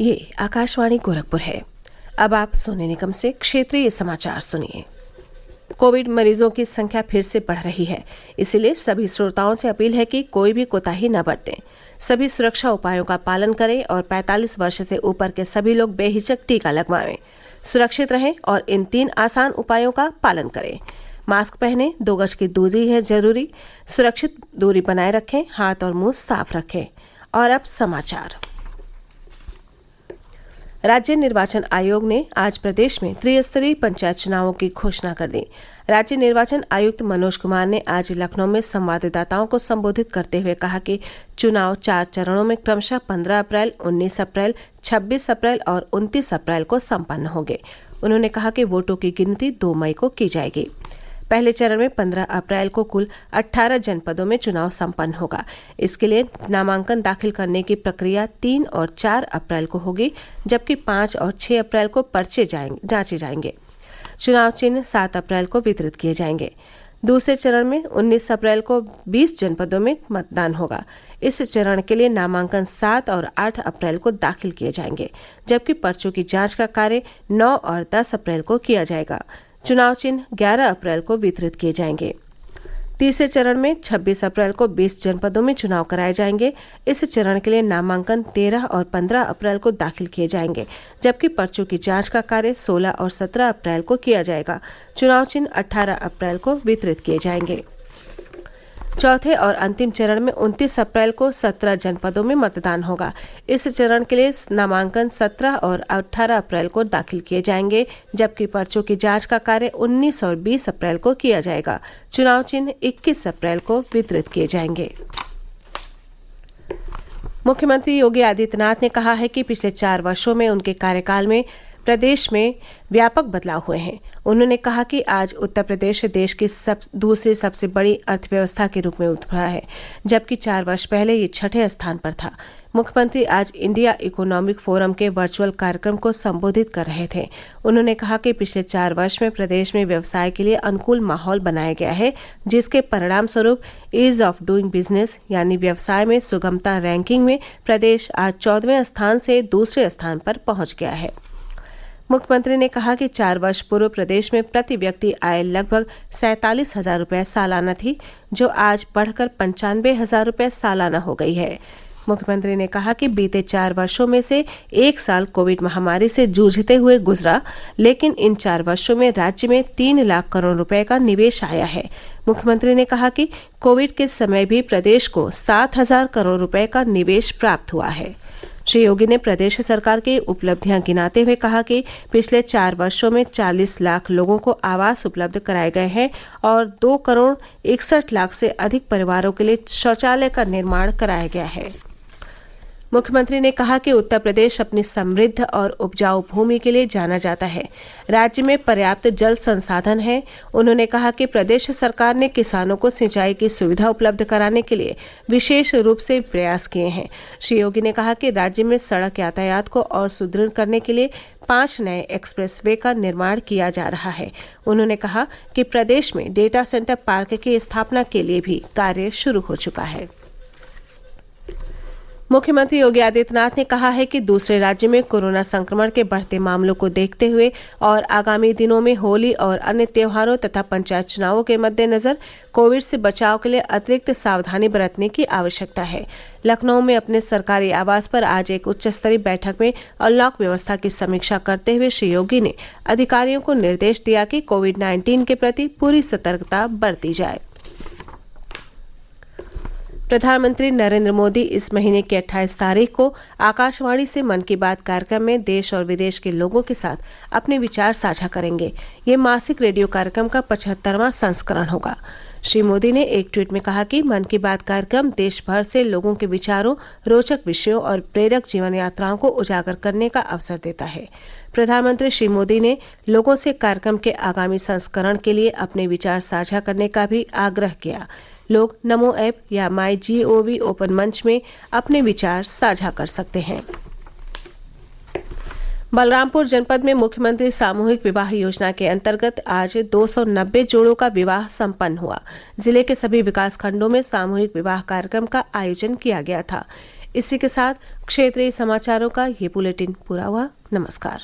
ये आकाशवाणी गोरखपुर है। अब आप सोने निगम से क्षेत्रीय समाचार सुनिए। कोविड मरीजों की संख्या फिर से बढ़ रही है, इसीलिए सभी श्रोताओं से अपील है कि कोई भी कोताही न बरतें। सभी सुरक्षा उपायों का पालन करें और 45 वर्ष से ऊपर के सभी लोग बेहिचक टीका लगवाएं। सुरक्षित रहें और इन 3 आसान उपायों का पालन करें। मास्क पहनें, 2 गज की दूरी है जरूरी, सुरक्षित दूरी बनाए रखें, हाथ और मुंह साफ रखें। और अब समाचार। राज्य निर्वाचन आयोग ने आज प्रदेश में त्रिस्तरीय पंचायत चुनावों की घोषणा कर दी। राज्य निर्वाचन आयुक्त मनोज कुमार ने आज लखनऊ में संवाददाताओं को संबोधित करते हुए कहा कि चुनाव 4 चरणों में क्रमशः 15 अप्रैल, 19 अप्रैल, 26 अप्रैल और 29 अप्रैल को संपन्न होंगे। उन्होंने कहा कि वोटों की गिनती 2 मई को की जाएगी। पहले चरण में 15 अप्रैल को कुल 18 जनपदों में चुनाव संपन्न होगा। इसके लिए नामांकन दाखिल करने की प्रक्रिया 3 और 4 अप्रैल को होगी, जबकि 5 और 6 अप्रैल को पर्चे जांचे जाएंगे। चुनाव चिन्ह 7 अप्रैल को वितरित किए जाएंगे। दूसरे चरण में 19 अप्रैल को 20 जनपदों में मतदान होगा। इस चरण के लिए नामांकन 7 और 8 अप्रैल को दाखिल किए जाएंगे, जबकि पर्चों की जांच का कार्य 9 और 10 अप्रैल को किया जाएगा। चुनाव चिन्ह 11 अप्रैल को वितरित किए जाएंगे। तीसरे चरण में 26 अप्रैल को 20 जनपदों में चुनाव कराए जाएंगे। इस चरण के लिए नामांकन 13 और 15 अप्रैल को दाखिल किए जाएंगे, जबकि पर्चों की जांच का कार्य 16 और 17 अप्रैल को किया जाएगा। चुनाव चिन्ह 18 अप्रैल को वितरित किए जाएंगे। चौथे और अंतिम चरण में 29 अप्रैल को 17 जनपदों में मतदान होगा। इस चरण के लिए नामांकन 17 और 18 अप्रैल को दाखिल किए जाएंगे, जबकि पर्चों की जांच का कार्य 19 और 20 अप्रैल को किया जाएगा। चुनाव चिन्ह 21 अप्रैल को वितरित किए जाएंगे। मुख्यमंत्री योगी आदित्यनाथ ने कहा है कि पिछले 4 वर्षों में उनके कार्यकाल में प्रदेश में व्यापक बदलाव हुए हैं। उन्होंने कहा कि आज उत्तर प्रदेश देश की दूसरी सबसे बड़ी अर्थव्यवस्था के रूप में उभरा है, जबकि 4 वर्ष पहले ये 6ठे स्थान पर था। मुख्यमंत्री आज इंडिया इकोनॉमिक फोरम के वर्चुअल कार्यक्रम को संबोधित कर रहे थे। उन्होंने कहा कि पिछले 4 वर्ष में प्रदेश में व्यवसाय के लिए अनुकूल माहौल बनाया गया है, जिसके परिणाम स्वरूप ईज ऑफ डूइंग बिजनेस यानी व्यवसाय में सुगमता रैंकिंग में प्रदेश आज 14वें स्थान से दूसरे स्थान पर पहुंच गया है। मुख्यमंत्री ने कहा कि 4 वर्ष पूर्व प्रदेश में प्रति व्यक्ति आय लगभग 47,000 रुपये सालाना थी, जो आज बढ़कर 95,000 रुपये सालाना हो गई है। मुख्यमंत्री ने कहा कि बीते 4 वर्षों में से 1 साल कोविड महामारी से जूझते हुए गुजरा, लेकिन इन 4 वर्षों में राज्य में 3 लाख करोड़ रुपए का निवेश आया है। मुख्यमंत्री ने कहा कि कोविड के समय भी प्रदेश को 7,000 करोड़ रुपए का निवेश प्राप्त हुआ है। श्री योगी ने प्रदेश सरकार की उपलब्धियां गिनाते हुए कहा कि पिछले 4 वर्षों में 40 लाख लोगों को आवास उपलब्ध कराए गए हैं और 2 करोड़ 61 लाख से अधिक परिवारों के लिए शौचालय का निर्माण कराया गया है। मुख्यमंत्री ने कहा कि उत्तर प्रदेश अपनी समृद्ध और उपजाऊ भूमि के लिए जाना जाता है। राज्य में पर्याप्त जल संसाधन है। उन्होंने कहा कि प्रदेश सरकार ने किसानों को सिंचाई की सुविधा उपलब्ध कराने के लिए विशेष रूप से प्रयास किए हैं। श्री योगी ने कहा कि राज्य में सड़क यातायात को और सुदृढ़ करने के लिए 5 नए एक्सप्रेस वे का निर्माण किया जा रहा है। उन्होंने कहा कि प्रदेश में डेटा सेंटर पार्क की स्थापना के लिए भी कार्य शुरू हो चुका है। मुख्यमंत्री योगी आदित्यनाथ ने कहा है कि दूसरे राज्यों में कोरोना संक्रमण के बढ़ते मामलों को देखते हुए और आगामी दिनों में होली और अन्य त्योहारों तथा पंचायत चुनावों के मद्देनजर कोविड से बचाव के लिए अतिरिक्त सावधानी बरतने की आवश्यकता है। लखनऊ में अपने सरकारी आवास पर आज एक उच्च स्तरीय बैठक में अनलॉक व्यवस्था की समीक्षा करते हुए श्री योगी ने अधिकारियों को निर्देश दिया कि कोविड-19 के प्रति पूरी सतर्कता बरती जाए। प्रधानमंत्री नरेंद्र मोदी इस महीने की 28 तारीख को आकाशवाणी से मन की बात कार्यक्रम में देश और विदेश के लोगों के साथ अपने विचार साझा करेंगे। ये मासिक रेडियो कार्यक्रम का 75वां संस्करण होगा। श्री मोदी ने एक ट्वीट में कहा कि मन की बात कार्यक्रम देश भर से लोगों के विचारों, रोचक विषयों और प्रेरक जीवन यात्राओं को उजागर करने का अवसर देता है। प्रधानमंत्री श्री मोदी ने लोगों से कार्यक्रम के आगामी संस्करण के लिए अपने विचार साझा करने का भी आग्रह किया। लोग नमो ऐप या MyGov ओपन मंच में अपने विचार साझा कर सकते हैं। बलरामपुर जनपद में मुख्यमंत्री सामूहिक विवाह योजना के अंतर्गत आज 290 जोड़ों का विवाह संपन्न हुआ। जिले के सभी विकास खंडों में सामूहिक विवाह कार्यक्रम का आयोजन किया गया था। इसी के साथ क्षेत्रीय समाचारों का ये बुलेटिन पूरा हुआ। नमस्कार।